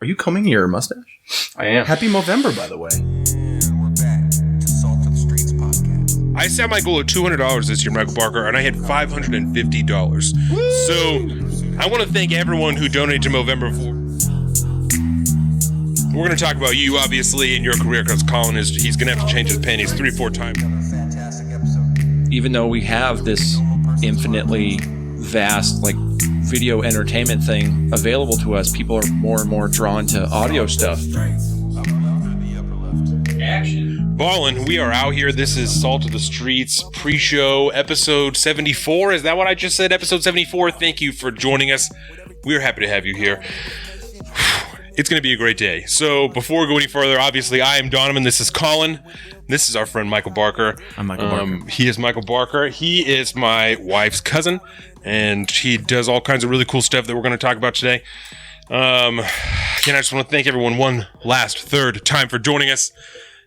Are you combing your mustache? I am. Happy Movember, by the way. And we're back to Salt of the Streets podcast. I set my goal at $200 this year, Michael Barker, and I hit $550. So I want to thank everyone who donated to Movember for. We're going to talk about you, obviously, in your career, because Colin he's going to have to change his panties 3-4 times. Fantastic episode. Even though we have this infinitely vast, like, video entertainment thing available to us, people are more and more drawn to audio stuff. Action. Ballin', we are out here. This is Salt of the Streets pre-show, episode 74. Is that what I just said? Episode 74. Thank you for joining us. We are happy to have you here. It's going to be a great day. So before we go any further, obviously, I am Donovan. This is Colin. This is our friend Michael Barker. I'm Michael Barker. He is Michael Barker. He is my wife's cousin, and he does all kinds of really cool stuff that we're going to talk about today. Again, I just want to thank everyone one last third time for joining us.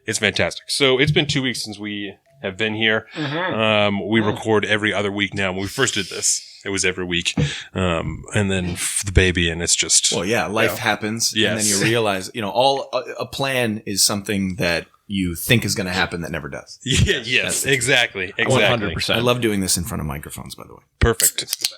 It's fantastic. So it's been 2 weeks since we have been here. We record every other week now. When we first did this, it was every week. And then the baby, and it's just... Well, yeah, life happens. Yes. And then you realize, a plan is something that you think is going to happen that never does. Yes, exactly. 100%. I love doing this in front of microphones, by the way. Perfect.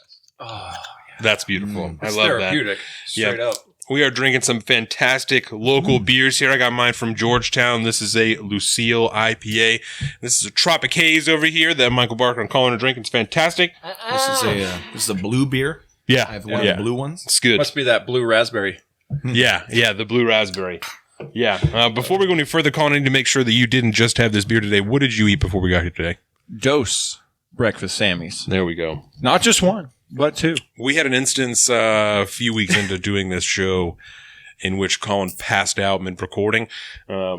That's beautiful. I love therapeutic, that. straight up. We are drinking some fantastic local beers here. I got mine from Georgetown. This is a Lucille IPA. This is a Tropic Haze over here that Michael Barker and Colin are drinking. It's fantastic. This is a blue beer. Yeah. I have one of the blue ones. It's good. Must be that blue raspberry. Yeah, the blue raspberry. Yeah. Before we go any further, Colin, I need to make sure that you didn't just have this beer today. What did you eat before we got here today? Dose breakfast Sammys. There we go. Not just one, but two. We had an instance a few weeks into doing this show in which Colin passed out mid-recording.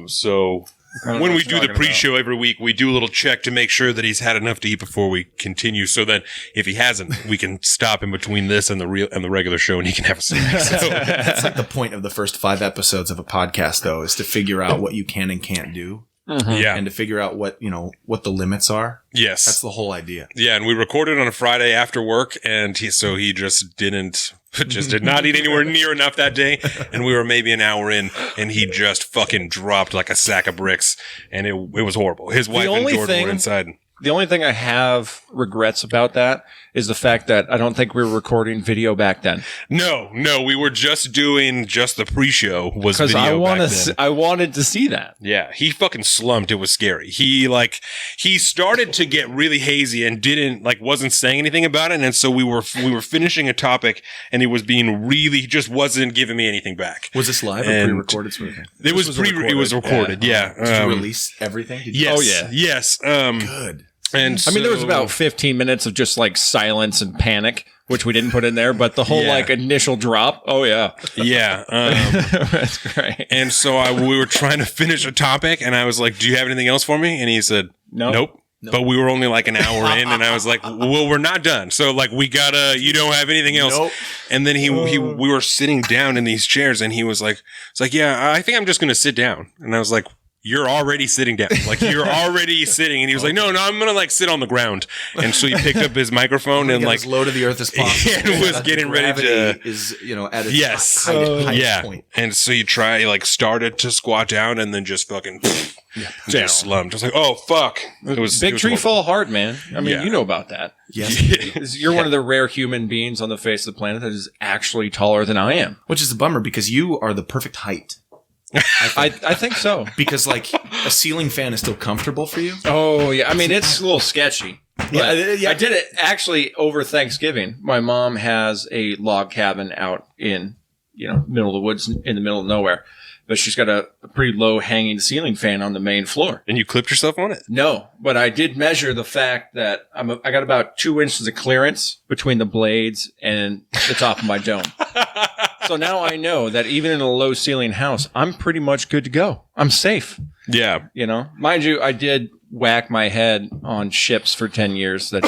So when we do the pre-show every week, we do a little check to make sure that he's had enough to eat before we continue. So that if he hasn't, we can stop in between this and the regular show, and he can have a snack. So That's like the point of the first 5 episodes of a podcast, though, is to figure out what you can and can't do. yeah, And to figure out what the limits are. yes, That's the whole idea. yeah. And we recorded on a Friday after work, and he just did not eat anywhere near enough that day. And we were maybe an hour in, and he just fucking dropped like a sack of bricks, and it was horrible. His wife and Jordan were inside. The only thing I have regrets about that is the fact that I don't think we were recording video back then. No, we were just doing the pre-show was Because video back then. I wanted to see that. Yeah, he fucking slumped. It was scary. He started to get really hazy and wasn't saying anything about it. And so we were finishing a topic, and he just wasn't giving me anything back. Was this live or And pre-recorded? Sort of thing? It was recorded. Yeah. Did you release everything? Yes. Oh, yeah. Yes. Good. And I mean, there was so- about 15 minutes of just like silence and panic, which we didn't put in there, but the whole Yeah. initial drop. Oh, yeah. Yeah. That's great. And so we were trying to finish a topic, and I was like, "Do you have anything else for me?" And he said, "Nope." But we were only like an hour in, and I was like, "Well, we're not done. So you don't have anything else." Nope. And then we were sitting down in these chairs, and he was like, "It's like, yeah, I think I'm just going to sit down." And I was like, "You're already sitting down. Like, you're already sitting." And he was like, no, I'm going to sit on the ground. And so he picked up his microphone and as low to the earth as possible. and was getting ready to, is at its highest point. And so you started to squat down and then just fucking just slumped. I was like, oh fuck. It was Big tree horrible. fall hard, man. I mean, Yeah. you know about that. Yes. You're one of the rare human beings on the face of the planet that is actually taller than I am. Which is a bummer because you are the perfect height. I think so. Because a ceiling fan is still comfortable for you. Oh, yeah. I mean, it's a little sketchy. Yeah, I did it actually over Thanksgiving. My mom has a log cabin out in, middle of the woods in the middle of nowhere. But she's got a pretty low hanging ceiling fan on the main floor. And you clipped yourself on it? No, but I did measure the fact that I got about 2 inches of clearance between the blades and the top of my dome. So now I know that even in a low ceiling house, I'm pretty much good to go. I'm safe. Yeah. Mind you, I did whack my head on ships for 10 years. That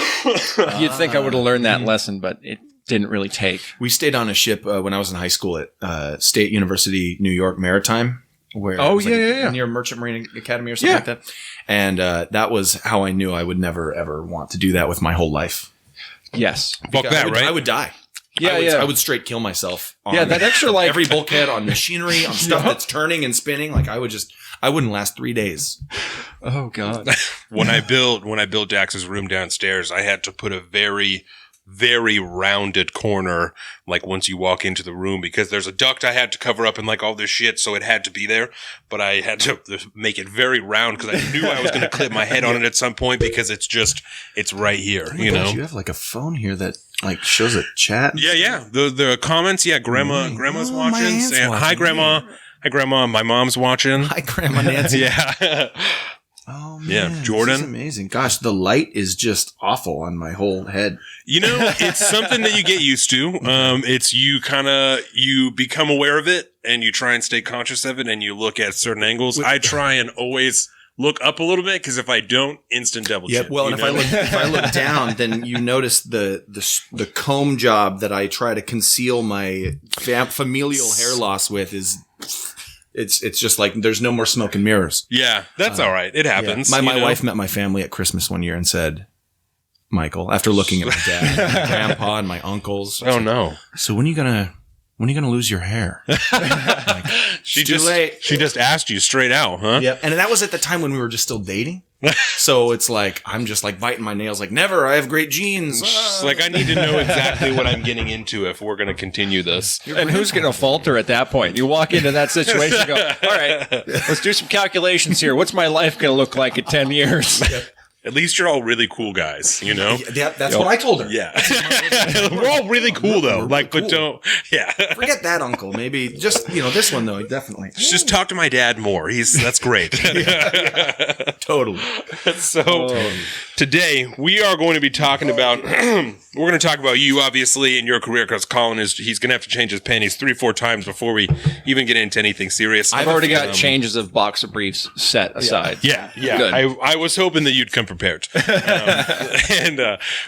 you'd think I would have learned that lesson, but it didn't really take. We stayed on a ship when I was in high school at State University, New York Maritime. Where near Merchant Marine Academy or something like that. And that was how I knew I would never, ever want to do that with my whole life. Yes. Fuck that, right? I would die. I would straight kill myself. On that extra like every bulkhead, on machinery, on stuff that's turning and spinning. Like I wouldn't last 3 days. Oh God. When I built Dax's room downstairs, I had to put a very, very rounded corner, like once you walk into the room, because there's a duct I had to cover up and like all this shit, so it had to be there. But I had to make it very round because I knew I was going to clip my head on it at some point because it's right here. You know, you have like a phone here that like shows a chat. Yeah. The comments. Yeah, grandma's watching. Saying, hi, grandma. Hi, grandma. My mom's watching. Hi, Grandma Nancy. Yeah. Oh, man. Yeah, Jordan. This is amazing. Gosh, the light is just awful on my whole head. You know, it's something that you get used to. It's you become aware of it and you try and stay conscious of it and you look at certain angles. I try and always look up a little bit because if I don't, instant double check. Yeah, well, and if I look down, then you notice the comb job that I try to conceal my familial hair loss with is... It's just like there's no more smoke and mirrors. Yeah, that's all right. It happens. Yeah. My wife met my family at Christmas one year and said, Michael, after looking at my dad, my grandpa, and my uncles. Oh no! So when are you gonna lose your hair? Like, she just asked you straight out, huh? Yeah, and that was at the time when we were just still dating. So it's like I'm just like biting my nails, like never. I have great genes. Like I need to know exactly what I'm getting into if we're going to continue this. And who's going to falter at that point? You walk into that situation and go, all right, let's do some calculations here. What's my life going to look like in 10 years? At least you're all really cool guys, you know? Yeah, that's what I told her. Yeah. We're all really cool, though. Like, but don't, yeah. Forget that uncle. Maybe just, this one, though, definitely. Just talk to my dad more. That's great. Totally. So, today, we are going to be talking about, we're going to talk about you, obviously, in your career, because Colin he's going to have to change his panties 3-4 times before we even get into anything serious. I've already got changes of boxer briefs set aside. Yeah. Good. I was hoping that you'd come prepared.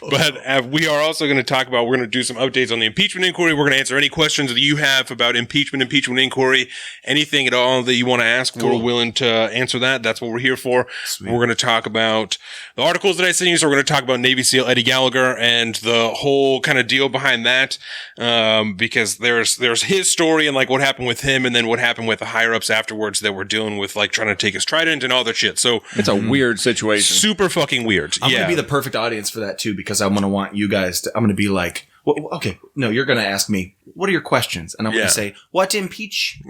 But we are also going to talk about, we're going to do some updates on the impeachment inquiry. We're going to answer any questions that you have about impeachment inquiry, anything at all that you want to ask. Cool. We're willing to answer that. That's what we're here for. Sweet. We're going to talk about the articles that I sent you. So we're going to talk about Navy SEAL Eddie Gallagher and the whole kind of deal behind that. Because there's his story and like what happened with him and then what happened with the higher ups afterwards that were dealing with like trying to take his trident and all that shit. So it's a weird situation. Super fucking weird. I'm going to be the perfect audience for that too, because I'm going to want you guys to, I'm going to be like, well, okay, no, you're going to ask me, what are your questions? And I'm going to say, what impeach?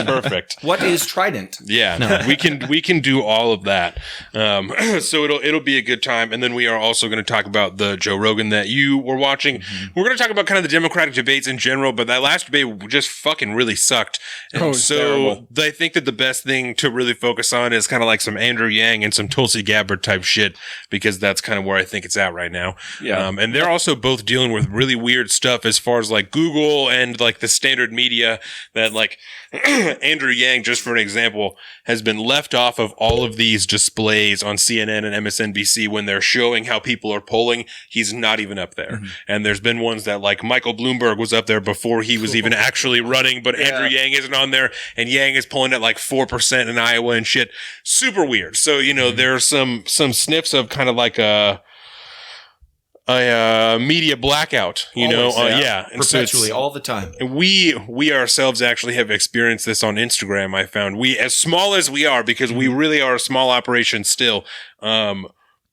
Perfect. What is trident? Yeah, no. we can do all of that. So it'll be a good time. And then we are also going to talk about the Joe Rogan that you were watching. Mm-hmm. We're going to talk about kind of the Democratic debates in general, but that last debate just fucking really sucked. And so terrible. I think that the best thing to really focus on is kind of like some Andrew Yang and some Tulsi Gabbard type shit, because that's kind of where I think it's at right now. Yeah. And they're also both dealing with really weird stuff as far as like Google and like the standard media that like Andrew Yang, just for an example, has been left off of all of these displays on CNN and MSNBC when they're showing how people are polling. He's not even up there. Mm-hmm. And there's been ones that like Michael Bloomberg was up there before he was even actually running, but Andrew Yang isn't on there, and Yang is polling at like 4% in Iowa and shit. Super weird. So, there's some sniffs of kind of like a media blackout, and perpetually, all the time. We ourselves actually have experienced this on Instagram. I found as small as we are, because we really are a small operation still.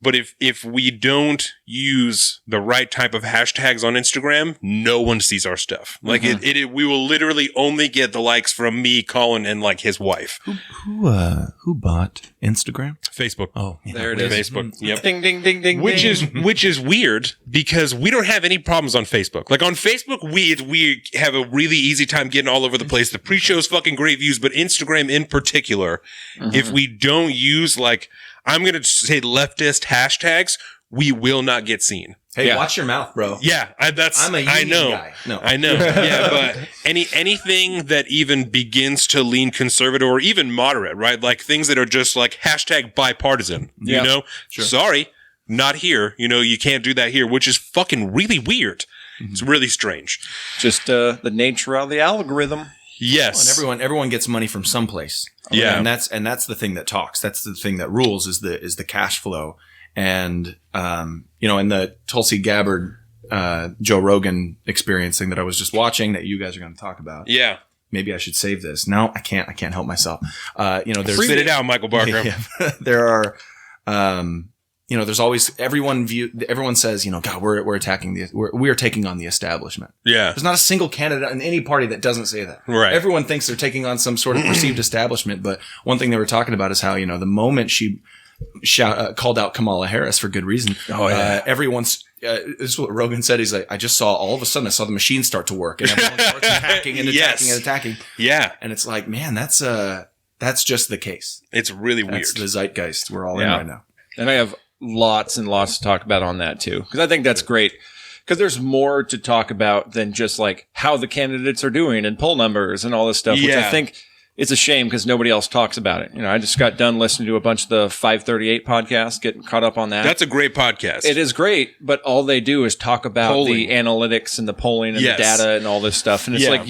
But if we don't use the right type of hashtags on Instagram, no one sees our stuff. Like we will literally only get the likes from me, Colin, and like his wife. Who bought Instagram? Facebook. Oh, yeah. There it is. Facebook. Yep. Ding, ding, ding, ding. Which is weird, because we don't have any problems on Facebook. Like on Facebook, we have a really easy time getting all over the place. The pre-show's fucking great views, but Instagram in particular, if we don't use like, I'm going to say leftist hashtags, we will not get seen. Hey, watch your mouth, bro. Yeah, I'm a union guy. No. I know. Yeah, but anything that even begins to lean conservative or even moderate, right? Like things that are just like hashtag bipartisan, Sure. Sorry, not here. You can't do that here, which is fucking really weird. Mm-hmm. It's really strange. Just the nature of the algorithm. Yes. Well, and everyone gets money from someplace. Yeah. And that's the thing that talks. That's the thing that rules is the cash flow. And, and the Tulsi Gabbard, Joe Rogan experience thing that I was just watching that you guys are going to talk about. Yeah. Maybe I should save this. No, I can't. I can't help myself. There's Spit it out, Michael Barker. there are, there's always everyone says, God, we're attacking we're taking on the establishment. Yeah. There's not a single candidate in any party that doesn't say that. Right. Everyone thinks they're taking on some sort of perceived establishment. But one thing they were talking about is how, the moment she called out Kamala Harris for good reason. Oh, yeah. Everyone's, this is what Rogan said. He's like, I just saw all of a sudden, I saw the machine start to work and everyone starts attacking and attacking Yes. and attacking. Yeah. And it's like, man, that's just the case. It's really weird. That's the zeitgeist we're all in Yeah. right now. And I have lots and lots to talk about on that too, because I think that's great. Because there's more to talk about than just like how the candidates are doing and poll numbers and all this stuff, which I Yeah. think it's a shame because nobody else talks about it. I just got done listening to a bunch of the 538 podcasts, getting caught up on that. That's a great podcast. It is great, but all they do is talk about Polling. the analytics and the polling and Yes. the data and all this stuff. And it's Yeah. like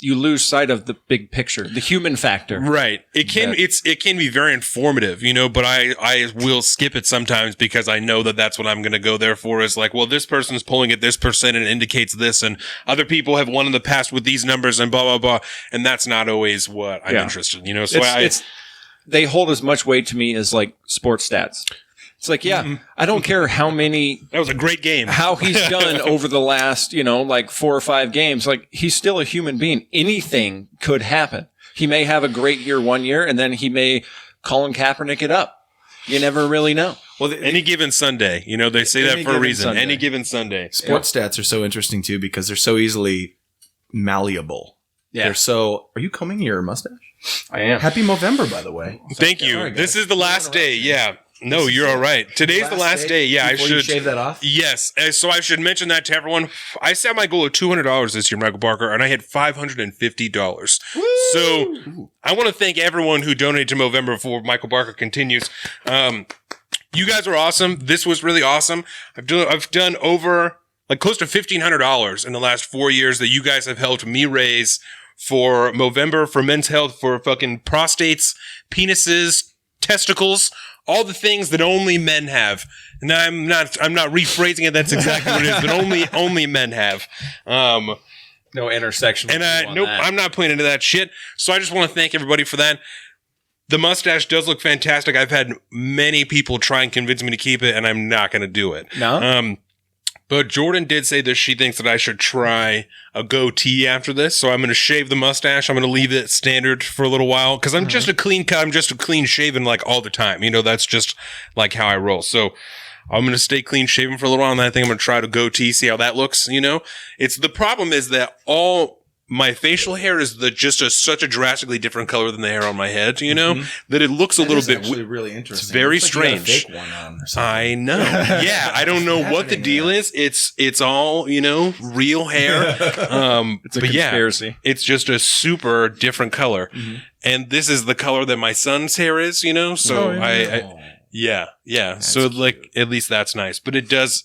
you lose sight of the big picture, the human factor. Right. It can That- it can be very informative, but I will skip it sometimes because I know that that's what I'm going to go there for is like, well, this person's polling at this percent and it indicates this and other people have won in the past with these numbers and blah, blah, blah. And that's not always what I'm Yeah. interested in, So They hold as much weight to me as like sports stats. It's like, I don't care how that was a great game. how he's done over the last, like 4 or 5 games. Like he's still a human being. Anything could happen. He may have a great year one year and then he may Colin Kaepernick it up. You never really know. Well, Any given Sunday, they say that Any for a given reason. Sunday. Any given Sunday. sports stats are so interesting too because they're so easily malleable. Yeah. Are you combing your mustache? I am. Happy November, by the way. Thank you. All right, This guys. is the last day. Yeah. No, you're all right. Today's the last day. Yeah, I Before you should shave that off. Yes. So I should mention that to everyone. I set my goal of $200 this year, Michael Barker, and I hit $550. So I want to thank everyone who donated to Movember before Michael Barker continues. You guys are awesome. This was really awesome. I've done over like close to $1,500 in the last 4 years that you guys have helped me raise for Movember, for men's health, for fucking prostates, penises, testicles, all the things that only men have. And I'm not rephrasing it. That's exactly what it is. But only men have. No intersection. And nope, I'm not playing into that shit. So I just want to thank everybody for that. The mustache does look fantastic. I've had many people try and convince me to keep it, and I'm not going to do it. No? But Jordan did say that she thinks that I should try a goatee after this. So I'm going to shave the mustache. I'm going to leave it standard for a little while because I'm just a clean cut. I'm just a clean shaven like all the time. That's just like how I roll. So I'm going to stay clean shaven for a little while. And then I think I'm going to try to goatee, see how that looks. It's the problem is that all my facial hair is such a drastically different color than the hair on my head, that it looks a little bit actually really interesting. It's very Looks like you got a strange. fake one on or something. I know. Yeah, I don't know what the deal is. It's all, real hair. It's a but conspiracy. yeah, it's just a super different color. And this is the color that my son's hair is, so yeah. So like at least that's nice, but it does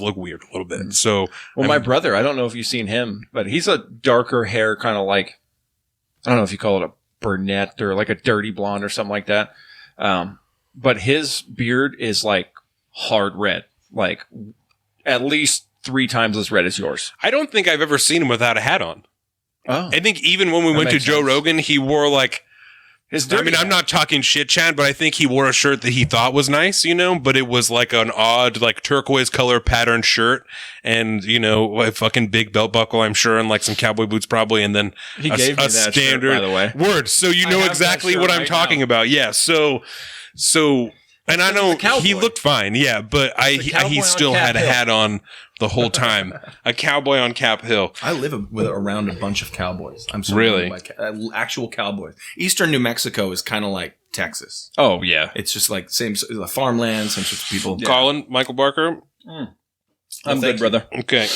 look weird a little bit. So Well, my brother, I don't know if you've seen him, but he's a darker hair, kind of like, I don't know if you call it a brunette or like a dirty blonde or something like that. But his beard is like hard red, like at least 3 times as red as yours. I don't think I've ever seen him without a hat on. Oh, I think even when we went to makes Joe sense. Rogan, he wore like, I'm not talking shit, Chad, but I think he wore a shirt that he thought was nice, but it was like an odd, like turquoise color pattern shirt and, a fucking big belt buckle, I'm sure, and like some cowboy boots probably. And then He gave me that shirt, by the way. word. So you know have that exactly shirt what I'm right talking now. about. Yeah. So, and I know a cowboy. he looked fine. Yeah. But he cowboy on still Cap had a Hill. hat on the whole time. A cowboy on Cap Hill. I live around a bunch of cowboys. I'm Really? surrounded by actual cowboys. Eastern New Mexico is kind of like Texas. Oh, yeah. It's just like farmland, same sorts of people. Colin, Michael Barker. I'm good, brother. Okay.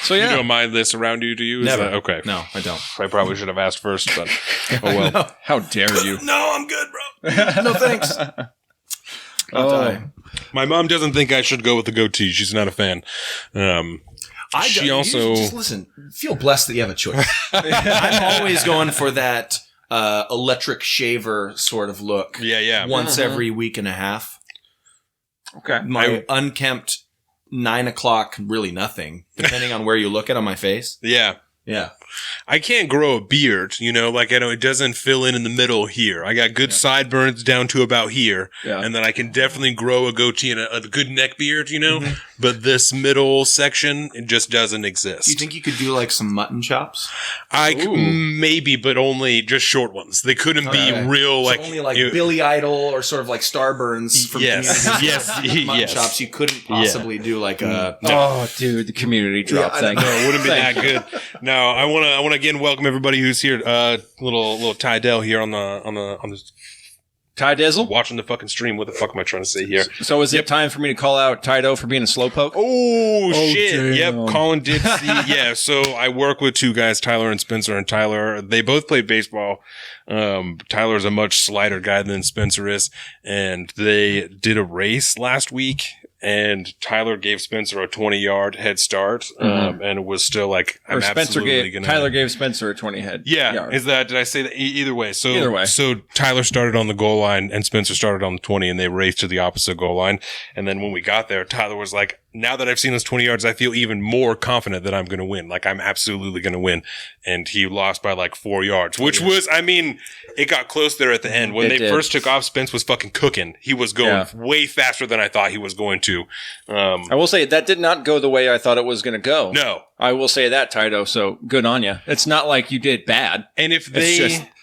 So, You yeah. don't mind this around you, do you? Is Never. that- okay. No, I don't. I probably should have asked first, but oh well. How dare you? No, I'm good, bro. No thanks. I'll die. My mom doesn't think I should go with the goatee. She's not a fan. She you also just listen. Feel blessed that you have a choice. I'm always going for that electric shaver sort of look. yeah. Once every week and a half. Okay. My unkempt 9 o'clock, really nothing, depending on where you look at on my face. Yeah. Yeah. I can't grow a beard, like I know it doesn't fill in the middle here. I got good sideburns down to about here, and then I can definitely grow a goatee and a good neck beard, But this middle section, it just doesn't exist. You think you could do like some mutton chops? Maybe, but only just short ones. They couldn't be real, So only like Billy Idol or sort of like Starburns from mutton chops. You couldn't possibly do like a. Oh, dude, the community drop thing. No, it wouldn't be that good. No, I want to again welcome everybody who's here. Little Tydell here on the Ty Dizzle watching the fucking stream. What the fuck am I trying to say here? So is it time for me to call out Tydo for being a slowpoke? Oh shit! Damn. Yep, Colin did see. Yeah, so I work with two guys, Tyler and Spencer. And Tyler, they both play baseball. Tyler's a much slighter guy than Spencer is, and they did a race last week. And Tyler gave Spencer a 20-yard head start, and it was still like Tyler gave Spencer a 20-head. Yeah, yard. did I say that? Either way. Either way. So Tyler started on the goal line, and Spencer started on the 20, and they raced to the opposite goal line. And then when we got there, Tyler was like, "Now that I've seen those 20 yards, I feel even more confident that I'm going to win. Like I'm absolutely going to win." And he lost by like 4 yards, which was, it got close there at the end. When they first took off, Spence was fucking cooking. He was going way faster than I thought he was going to. I will say that did not go the way I thought it was going to go. No. I will say that, Tydo. So good on you. It's not like you did bad. And if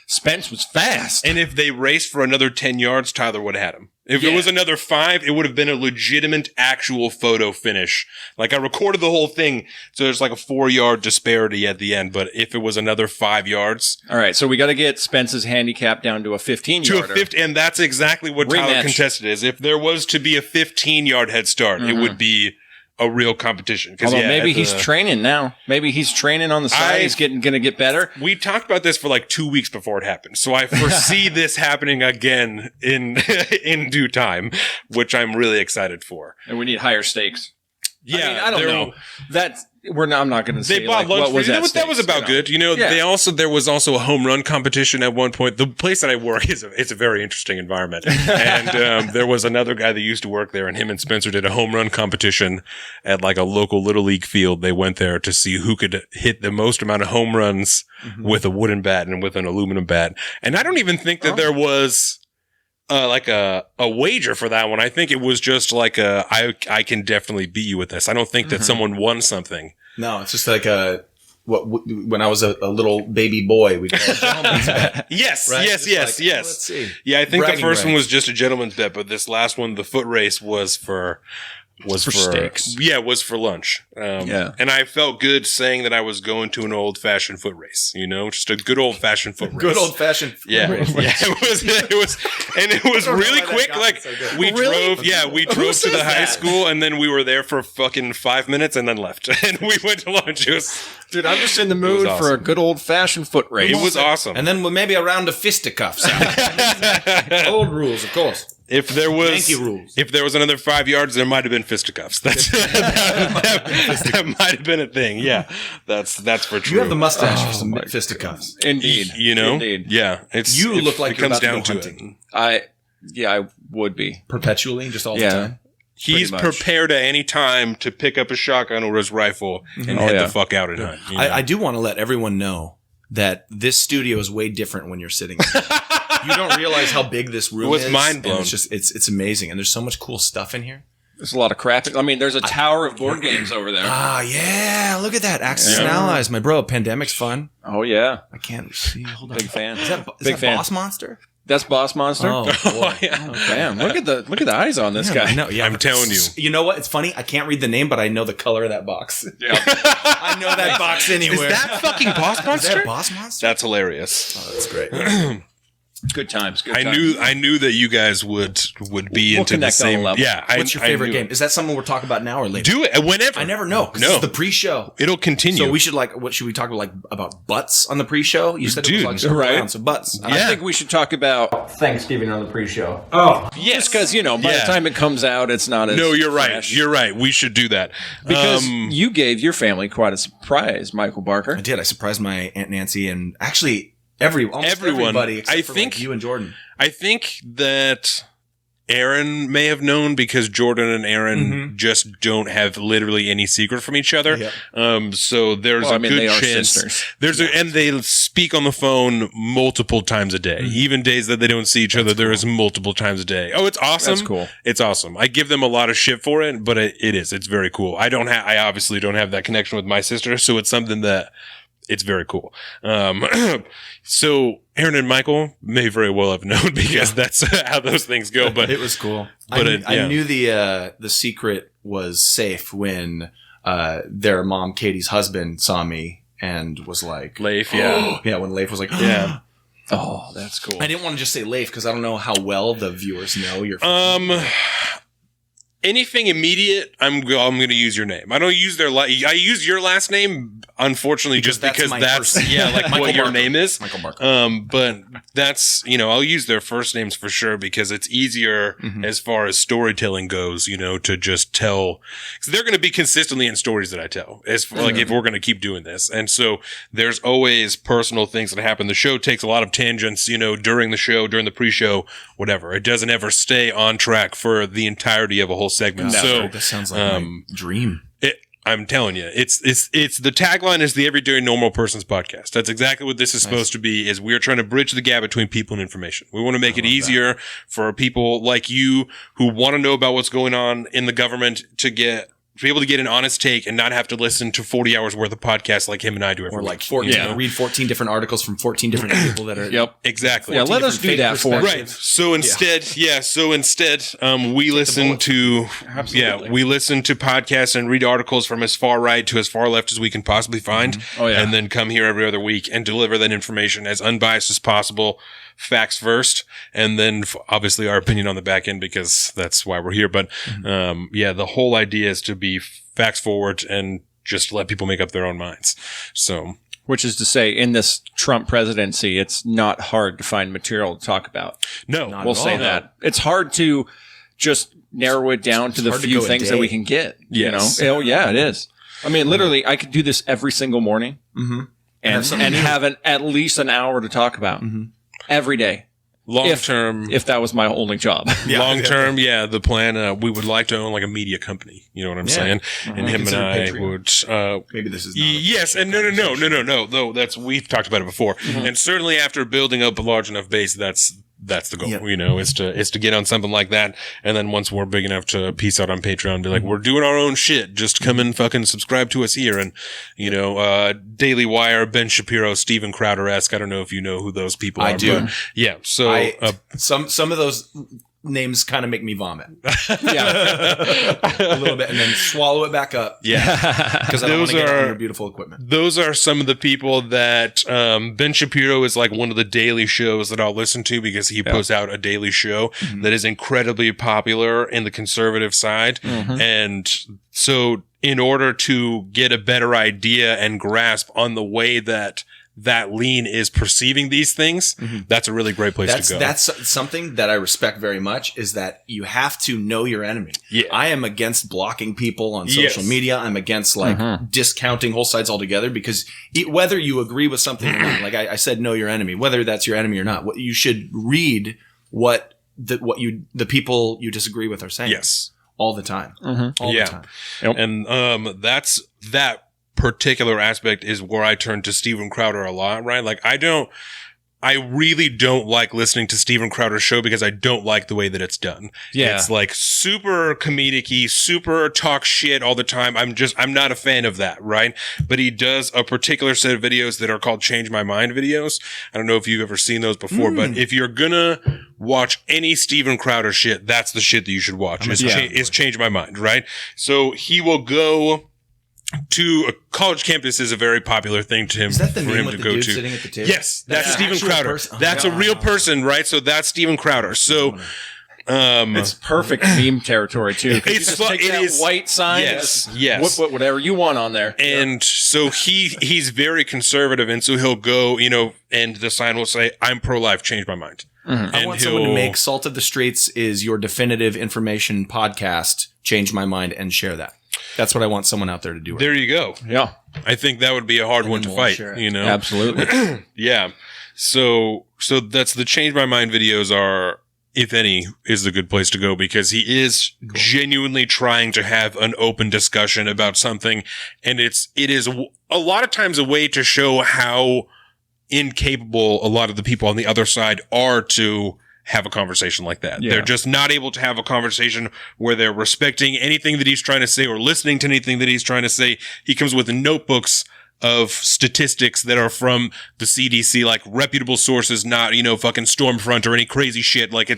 Spence was fast. And if they raced for another 10 yards, Tyler would have had him. If it was another 5, it would have been a legitimate, actual photo finish. Like I recorded the whole thing, so there's like a 4-yard disparity at the end. But if it was another 5 yards, all right. So we got to get Spence's handicap down to a 15-yarder. To a 50, and that's exactly what Tyler contested is. If there was to be a 15-yard head start, it would be a real competition. Although maybe he's training now. Maybe he's training on the side. He's going to get better. We talked about this for like 2 weeks before it happened. So I foresee this happening again in due time, which I'm really excited for. And we need higher stakes. Yeah. I don't know. I'm not going to say they bought lunch. What was that was about good. There was also a home run competition at one point. The place that I work it's a very interesting environment. And there was another guy that used to work there, and him and Spencer did a home run competition at like a local little league field. They went there to see who could hit the most amount of home runs with a wooden bat and with an aluminum bat. And I don't even think that there was like a wager for that one. I think it was just like I can definitely beat you with this. I don't think that someone won something. No, it's just like when I was a little baby boy, we'd call it a gentleman's bet. Yes. Right? Yes. Let's see. Yeah, I think Bragging the first one rights. was just a gentleman's bet, but this last one, the foot race, was for steaks. Yeah, it was for lunch. And I felt good saying that I was going to an old-fashioned foot race. Just a good old-fashioned foot race. Good old-fashioned race. Yeah, it was really quick. Like we drove to the high school, and then we were there for fucking 5 minutes, and then left, and we went to lunch. Dude, I'm just in the mood for a good old-fashioned foot race. It was awesome. And then maybe a round of fisticuffs. Old rules, of course. If there was Yankee rules. If there was another 5 yards, there might have been fisticuffs. That might have been a thing. Yeah, that's for true. You have the mustache for some fisticuffs. Indeed. Indeed. Yeah, you look like it you're comes about to down go to hunting. I would be. Perpetually, just all the time. He's prepared at any time to pick up a shotgun or his rifle and head the fuck out at hunt. I do want to let everyone know that this studio is way different when you're sitting there. You don't realize how big this room is. It was mind blown. It's just it's amazing, and there's so much cool stuff in here. There's a lot of crap. I mean, there's a tower of board games over there. Ah, yeah, look at that. Axis and Allies, my bro. Pandemic's fun. Oh yeah, I can't see. Hold on. Big fan. Is that Boss Monster? That's Boss Monster. Oh boy. Damn! Look at the eyes on this guy. No, yeah, I'm telling you. You know what? It's funny. I can't read the name, but I know the color of that box. Yeah. I know that box anywhere. Is that fucking Boss Monster? Is that Boss Monster? That's hilarious. Oh, that's great. Good times. I knew that you guys would be into the same. Yeah. What's your favorite game? Is that something we're talking about now or later? Do it whenever. I never know. No, this is the pre-show. It'll continue. So we should what should we talk about butts on the pre-show? You said it was right. So butts. I think we should talk about Thanksgiving on the pre-show. Oh, yes, because by the time it comes out, it's not as No, you're fresh. right. You're right. We should do that because you gave your family quite a surprise, Michael Barker. I did. I surprised my Aunt Nancy and actually almost everybody except for you and Jordan. I think that Aaron may have known because Jordan and Aaron just don't have literally any secret from each other. So there's a good they are chance. sisters. And they speak on the phone multiple times a day. Even days that they don't see each other, there is multiple times a day. Oh, it's awesome. That's cool. It's awesome. I give them a lot of shit for it, but it is. It's very cool. I obviously don't have that connection with my sister, so it's something that it's very cool. So Aaron and Michael may very well have known because that's how those things go. But it was cool. But I knew the secret was safe when their mom, Katie's husband, saw me and was like, Leif, when Leif was like, Oh, that's cool. I didn't want to just say Leif because I don't know how well the viewers know your. Anything immediate, I'm going to use your name. I don't use I use your last name, unfortunately, just because that's like what your name is. Michael Barker. But that's, I'll use their first names for sure because it's easier as far as storytelling goes, to just tell. Because they're going to be consistently in stories that I tell, like if we're going to keep doing this. And so there's always personal things that happen. The show takes a lot of tangents, during the show, during the pre-show, whatever. It doesn't ever stay on track for the entirety of a whole segment. So this sounds like my dream. I'm telling you, it's the tagline is the everyday normal person's podcast. That's exactly what this is supposed to be. Is we're trying to bridge the gap between people and information. We want to make it easier for people like you who want to know about what's going on in the government to be able to get an honest take and not have to listen to 40 hours worth of podcasts like him and I do every Or like week. 14, read 14 different articles from 14 different people that are. Exactly. Yeah, let us do that for us. Right. So instead, we listen to we listen to podcasts and read articles from as far right to as far left as we can possibly find. And then come here every other week and deliver that information as unbiased as possible, facts first, and then obviously our opinion on the back end because that's why we're here. But the whole idea is to be facts forward and just let people make up their own minds. So, which is to say, in this Trump presidency, it's not hard to find material to talk about. No, we'll say that. It's hard to just narrow it down to the few things that we can get. Yes. Oh, yeah, it is. I mean, literally, I could do this every single morning and have at least an hour to talk about every day. Long term, if that was my only job. Long term, the plan, we would like to own like a media company. You know what I'm saying? And him and I would, maybe this is not yes. And no, that's, we've talked about it before. And certainly after building up a large enough base, that's the goal, is to get on something like that. And then once we're big enough to piece out on Patreon, be like, we're doing our own shit. Just come and fucking subscribe to us here. And, Daily Wire, Ben Shapiro, Steven Crowder-esque. I don't know if you know who those people are. I do. But yeah. So, some of those names kind of make me vomit. A little bit, and then swallow it back up. Yeah. Because I don't want to get on your beautiful equipment. Those are some of the people that Ben Shapiro is like one of the daily shows that I'll listen to because he puts out a daily show that is incredibly popular in the conservative side. And so in order to get a better idea and grasp on the way that lean is perceiving these things, that's a really great place to go. That's something that I respect very much, is that you have to know your enemy. Yeah. I am against blocking people on social media. I'm against discounting whole sides altogether because whether you agree with something or not, like I said, know your enemy, whether that's your enemy or not, what you should read what the people you disagree with are saying. Yes. All the time. All the time. Yep. And that's that particular aspect is where I turn to Steven Crowder a lot, right? Like I really don't like listening to Steven Crowder's show because I don't like the way that it's done. Yeah. It's like super comedic-y, super talk shit all the time. I'm not a fan of that, right? But he does a particular set of videos that are called Change My Mind videos. I don't know if you've ever seen those before, but if you're gonna watch any Steven Crowder shit, that's the shit that you should watch. Is Change My Mind, right? So he will go to a college campus is a very popular thing to him. Is that the for meme him with to the go dude to. sitting at the table? Yes, that's Steven actual Crowder. person? Oh, that's a real person, right? So that's Steven Crowder. So, it's perfect meme territory too. It's you just take that white sign. Yes. Put whatever you want on there. And so he's very conservative, and so he'll go, and the sign will say, "I'm pro-life. Change my mind." I want someone to make Salt of the Streets is your definitive information podcast. Change my mind and share that. That's what I want someone out there to do. There you go. Yeah. I think that would be a hard one to fight, Absolutely. Yeah. So that's the Change My Mind videos are if any, is the good place to go, because he is genuinely trying to have an open discussion about something. And it is a lot of times a way to show how incapable a lot of the people on the other side are to have a conversation like that. Yeah. They're just not able to have a conversation where they're respecting anything that he's trying to say or listening to anything that he's trying to say. He comes with notebooks of statistics that are from the CDC, like reputable sources, not, fucking Stormfront or any crazy shit. Like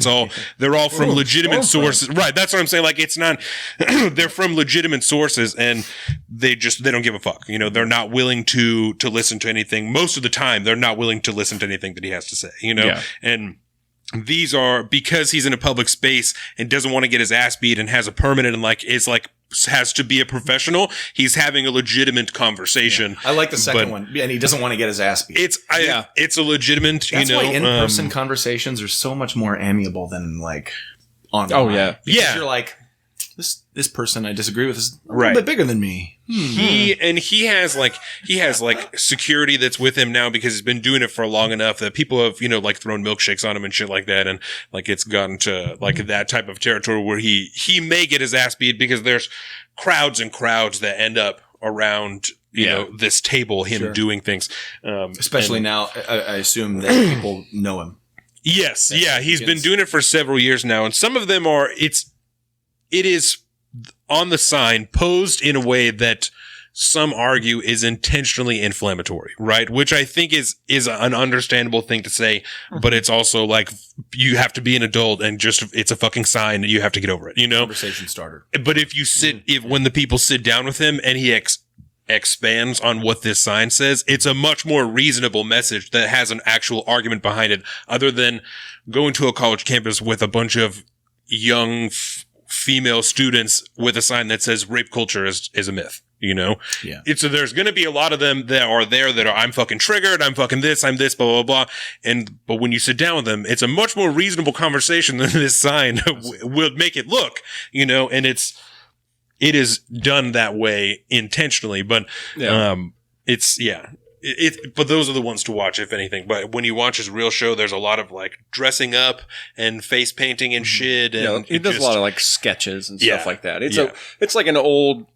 they're all from legitimate sources. Right. That's what I'm saying. Like it's not, they're from legitimate sources and they don't give a fuck. They're not willing to listen to anything. Most of the time, they're not willing to listen to anything that he has to say, and these are because he's in a public space and doesn't want to get his ass beat and has a permanent and has to be a professional. He's having a legitimate conversation. I like the second one, and he doesn't want to get his ass beat. It's a legitimate. That's why in-person conversations are so much more amiable than online. Oh yeah, because you're like, this person I disagree with is a little bit bigger than me. He has security that's with him now because he's been doing it for long enough that people have thrown milkshakes on him and shit like that, and it's gotten to that type of territory where he may get his ass beat because there's crowds and crowds that end up around this table doing things, especially now. I assume that people know him. Yes, he's been doing it for several years now, and some of them are it is on the sign posed in a way that some argue is intentionally inflammatory, right? Which I think is an understandable thing to say, but it's also you have to be an adult and it's a fucking sign, you have to get over it, Conversation starter. But if you when the people sit down with him and he expands on what this sign says, it's a much more reasonable message that has an actual argument behind it, other than going to a college campus with a bunch of young female students with a sign that says rape culture is a myth, Yeah. So there's going to be a lot of them that are there that are, I'm fucking triggered, I'm fucking this, I'm this, blah, blah, blah. But when you sit down with them, it's a much more reasonable conversation than this sign will make it look, and it is done that way intentionally, but, but those are the ones to watch, if anything. But when you watch his real show, there's a lot of dressing up and face painting and shit. And he does a lot of sketches and stuff like that. It's like an old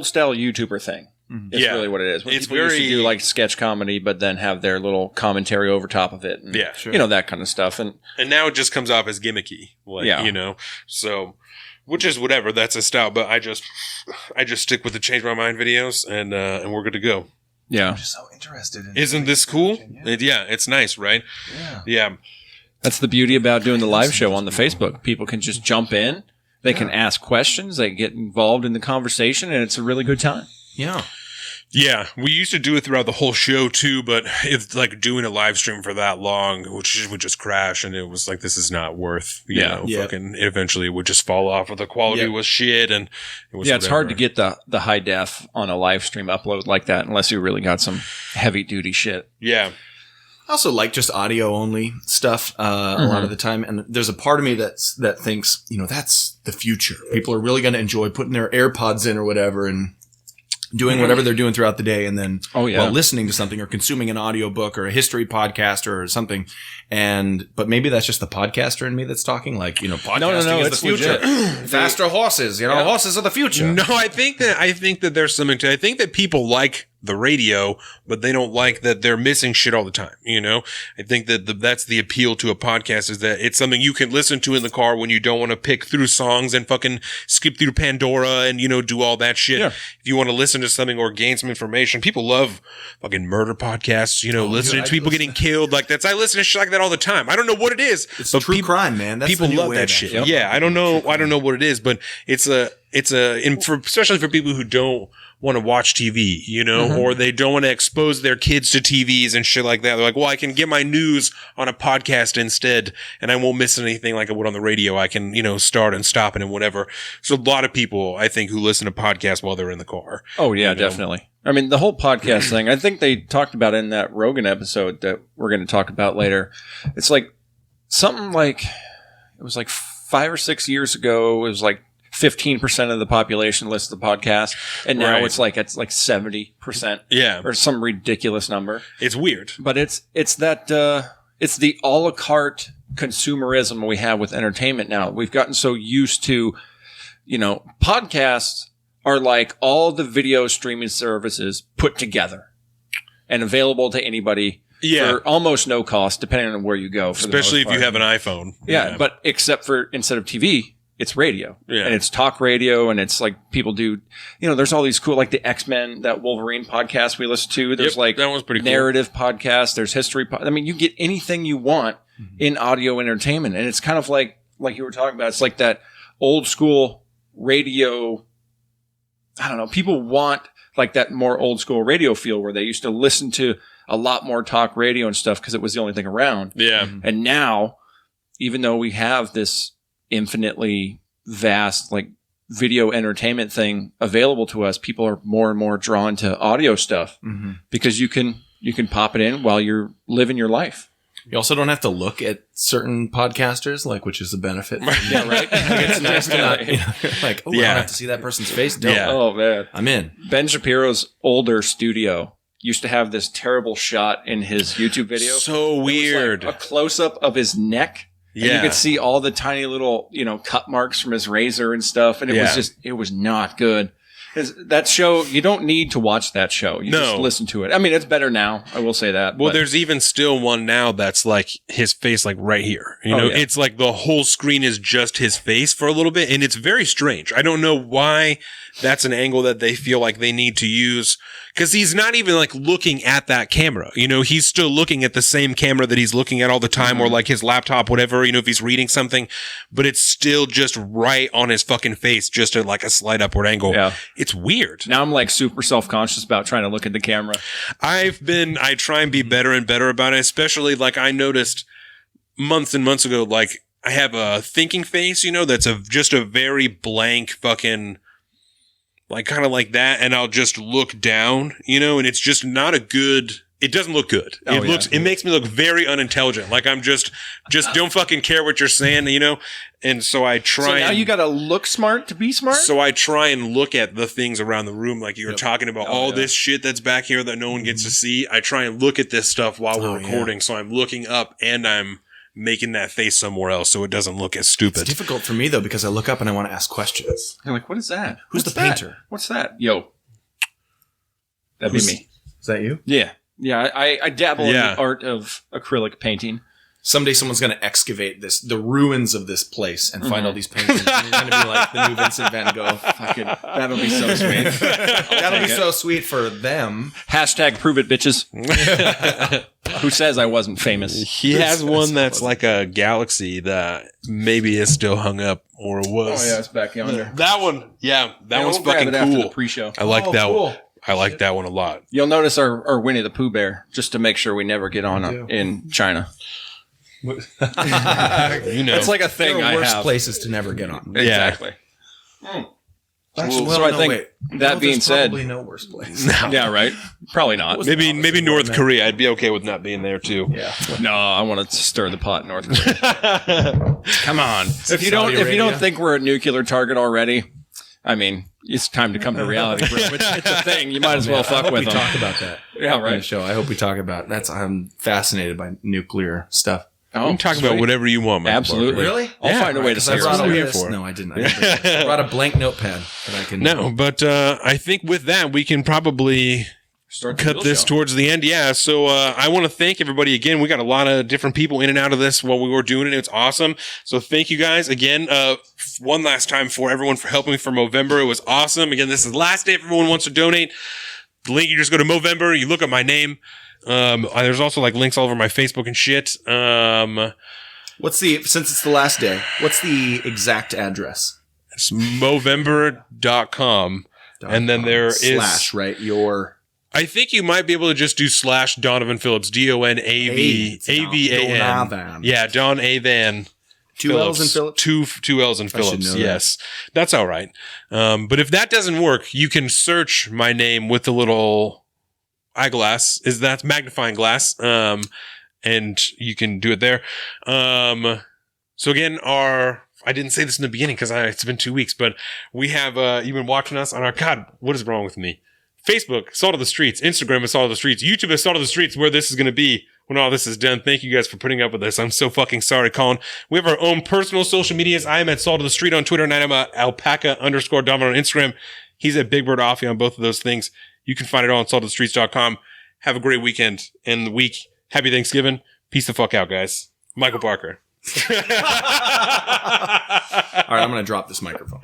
style YouTuber thing. It's really what it is. When it's people used to do sketch comedy, but then have their little commentary over top of it. And, that kind of stuff. And now it just comes off as gimmicky, so. Which is whatever, that's a style. But I just stick with the Change My Mind videos, and we're good to go. Yeah. I'm just so interested in Isn't this cool? It's nice, right? Yeah. That's the beauty about doing the live show on the Facebook. People can just jump in. They can ask questions. They get involved in the conversation, and it's a really good time. Yeah. Yeah, we used to do it throughout the whole show too, but if doing a live stream for that long, which would just crash, and it was this is not worth, fucking. Eventually, it would just fall off, or the quality was shit, and it was. Yeah, it's hard to get the high def on a live stream upload like that unless you really got some heavy duty shit. Yeah. I also like just audio only stuff a lot of the time, and there's a part of me that thinks that's the future. People are really going to enjoy putting their AirPods in or whatever, and doing whatever they're doing throughout the day, and then while listening to something or consuming an audiobook or a history podcast or something. But maybe that's just the podcaster in me that's talking. Podcasting is the future. Faster horses, horses are the future. No, I think that there's something to. I think that people like the radio, but they don't like that they're missing shit all the time. I think that that's the appeal to a podcast, is that it's something you can listen to in the car when you don't want to pick through songs and fucking skip through Pandora and, do all that shit. Yeah. If you want to listen to something or gain some information, people love fucking murder podcasts, listening to people getting killed. I listen to shit like that all the time. I don't know what it is. It's true crime, man. That's people love that shit. Yep. Yeah. I don't know what it is, but especially for people who don't want to watch TV, or they don't want to expose their kids to TVs and shit like that. They're like, well, I can get my news on a podcast instead, and I won't miss anything like I would on the radio. I can, start and stop it and whatever. So a lot of people, I think, who listen to podcasts while they're in the car. Oh, yeah, definitely. I mean, the whole podcast thing, I think they talked about in that Rogan episode that we're going to talk about later. It's something it was 5 or 6 years ago, it was 15% of the population listens to the podcast, and now it's 70%, or some ridiculous number. It's weird, but it's the a la carte consumerism we have with entertainment now. We've gotten so used to, podcasts are like all the video streaming services put together and available to anybody for almost no cost, depending on where you go. Especially if you have an iPhone. Yeah, but except for instead of TV, it's radio. Yeah. And it's talk radio, and it's like people do, there's all these cool, like the X-Men, that Wolverine podcast we listen to. There's that one's pretty narrative podcast. There's history. You get anything you want in audio entertainment. And it's kind of like you were talking about, it's like that old school radio. I don't know. People want like that more old school radio feel where they used to listen to a lot more talk radio and stuff because it was the only thing around. Yeah. And now, even though we have this infinitely vast like video entertainment thing available to us, people are more and more drawn to audio stuff because you can pop it in while you're living your life. You also don't have to look at certain podcasters, which is a benefit. Yeah, right. It's nice to not, I don't have to see that person's face. Don't. Yeah. Oh man, I'm in. Ben Shapiro's older studio used to have this terrible shot in his YouTube video. So weird. A close up of his neck. Yeah. And you could see all the tiny little, cut marks from his razor and stuff. And it was not good. That show, you don't need to watch that show. You just listen to it. It's better now. I will say that. Well, there's even still one now that's like his face, like right here. It's like the whole screen is just his face for a little bit. And it's very strange. I don't know why that's an angle that they feel like they need to use. Because he's not even like looking at that camera. He's still looking at the same camera that he's looking at all the time, or like his laptop, whatever, if he's reading something, but it's still just right on his fucking face, just at like a slight upward angle. Yeah. It's weird. Now I'm like super self-conscious about trying to look at the camera. I try and be better and better about it, especially like I noticed months and months ago, like I have a thinking face, that's just a very blank fucking, like kind of like that, and I'll just look down, and it's just not a good. It doesn't look good. It makes me look very unintelligent. Like I'm just don't fucking care what you're saying, And so I try. So now you got to look smart to be smart. So I try and look at the things around the room, like you were talking about, all this shit that's back here that no one gets to see. I try and look at this stuff while we're recording, so I'm looking up and I'm making that face somewhere else so it doesn't look as stupid. It's difficult for me though because I look up and I want to ask questions. You're like, what is that? Who's the painter? What's that? Yo. That'd be me. Is that you? Yeah. Yeah, I dabble in the art of acrylic painting. Someday someone's going to excavate the ruins of this place and find all these paintings. And you're going to be like the new Vincent Van Gogh. That'll be so sweet. That'll be so sweet for them. Hashtag prove it, bitches. Who says I wasn't famous? He has one that's like a galaxy that maybe is still hung up or was. Oh yeah, it's back yonder. That one, that one's fucking cool. After the pre-show. I like that one. I like that one a lot. You'll notice our Winnie the Pooh bear, just to make sure we never get on in China. It's like a thing. There are worse places to never get on. Exactly. Actually, so I think that being said, probably no worse place. No. Yeah, right. Probably not. Maybe North Korea. I'd be okay with not being there too. Yeah. No, I want to stir the pot in North Korea. Come on. If you don't think we're a nuclear target already, it's time to come to reality, bro. It's a thing. You might as well fuck with them. We talk about that. Yeah, right. On the show. I hope we talk about that. I'm fascinated by nuclear stuff. You can talk about whatever you want, man. Absolutely. Really? I'll find a way to say it. No, I didn't. I brought a blank notepad that I can. No, but I think with that we can probably cut this towards the end. Yeah. So I want to thank everybody again. We got a lot of different people in and out of this while we were doing it. It's awesome. So thank you guys again. One last time for everyone for helping me for Movember. It was awesome. Again, this is the last day if everyone wants to donate. The link, you just go to Movember, you look up my name. There's also like links all over my Facebook and shit. Since it's the last day, what's the exact address? It's Movember.com. And then there is slash, right? I think you might be able to just do slash Donovan Phillips, DONAVAVAN. Yeah, Don A Van. Two L's in Phillips? Two L's in Phillips, yes. That's all right. But if that doesn't work, you can search my name with the little eyeglass. That's magnifying glass. And you can do it there. So again, I didn't say this in the beginning because it's been 2 weeks, but we have, you've been watching us on our, God, what is wrong with me? Facebook, Salt of the Streets. Instagram is Salt of the Streets. YouTube is Salt of the Streets, where this is going to be when all this is done. Thank you guys for putting up with us. I'm so fucking sorry, Colin. We have our own personal social medias. I am at Salt of the Street on Twitter, and I'm at alpaca_Dominant on Instagram. He's at Big Bird Offie on both of those things. You can find it all on saltofthestreets.com. Have a great weekend and the week. Happy Thanksgiving. Peace the fuck out, guys. Michael Barker. All right, I'm going to drop this microphone.